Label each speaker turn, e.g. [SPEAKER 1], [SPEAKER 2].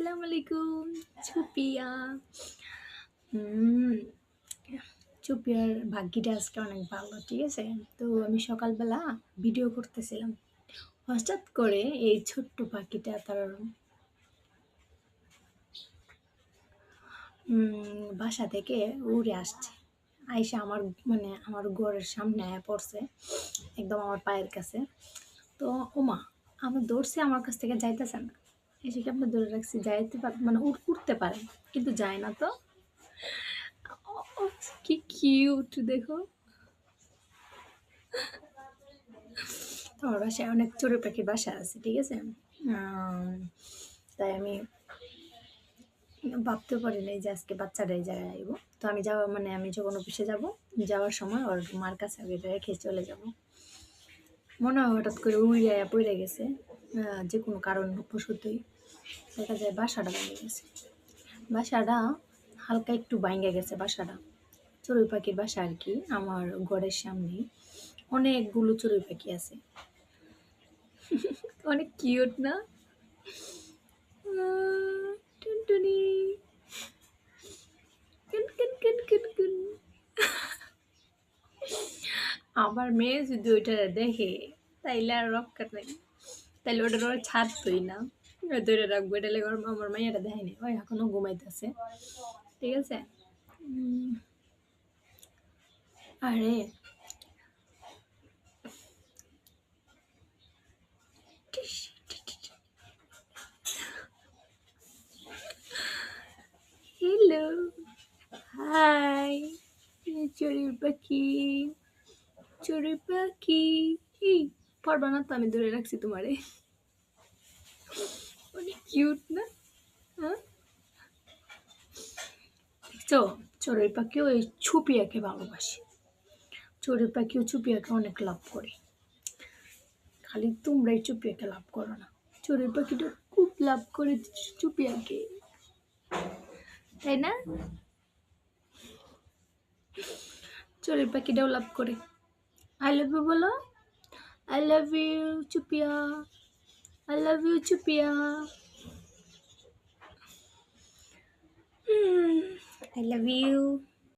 [SPEAKER 1] আসসালামু আলাইকুম চুপিয়া। হুম, চুপিয়ার ভাগ্যিটা আজকে অনেক ভালো, ঠিক আছে। তো আমি সকালবেলা ভিডিও করতেছিলাম, হঠাৎ করে এই ছোট্ট পাখিটা তার বাসা থেকে উড়ে আসছে, আইসা আমার আমার ঘরের সামনে আয়া পড়ছে, একদম আমার পায়ের কাছে। তো ওমা, আমার দৌড়ছে, আমার কাছ থেকে যাইতেছে না, এসে কি আপনি ধরে রাখছি, যাইতে উঠতে পারে কিন্তু যায় না। তো ও, কি কিউট দেখো। তো আমার বাসায় অনেক চড়ুই পাখির বাসা আছে, ঠিক আছে। তাই আমি ভাবতে পারি নাই যে আজকে বাচ্চাটা এই জায়গায় আইব। তো আমি যাওয়া আমি যখন অফিসে যাব, যাওয়ার সময় ওর মার কাছে আমি এটা রেখে চলে যাব। মনে হয় হঠাৎ করে উড়িয়া পড়ে গেছে, যে কোনো কারণ বশতই দেখা যায় বাসাটা ভেঙে গেছে। বাসাটা হালকা একটু ভাঙে গেছে বাসাটা, চড়ুই পাখির বাসা আর কি। আমার ঘরের সামনে অনেকগুলো চড়ুই পাখি আছে, অনেক কিউট না? টুনটুনি, কুন কুন কুন কুন কুন। আমার মেয়ে যদি ওইটা দেখে তাইলে আর রক্ষা নাই, তাইলে ওটা ওরা ছাড়তোই না, ধরে রাখবো। এটা লেগে আমার মাইয়াটা দেখায়নি, ওই এখনো ঘুমাইতেছে, ঠিক আছে। আরে হ্যালো, হাই চড়ুই পাখি, চড়ুই পাখি। এই পারবা না তো, আমি ধরে রাখছি তোমারে। অনেক কিউট না? হ্যাঁ, দেখছো, চড়ুই পাখিও এই ছুপিয়াকে ভালোবাসে, চড়ুই পাখিও চুপিয়াকে অনেক লাভ করে। খালি তোমরাই চুপিয়াকে লাভ করো না, চড়ুই পাখিটা খুব লাভ করে চুপিয়াকে, তাই না? চড়ুই পাখিটাও লাভ করে। আই লাভ ইউ বলো, আই লাভ ইউ চুপিয়া, আই লাভ ইউ চুপিয়া, আই লাভ ইউ।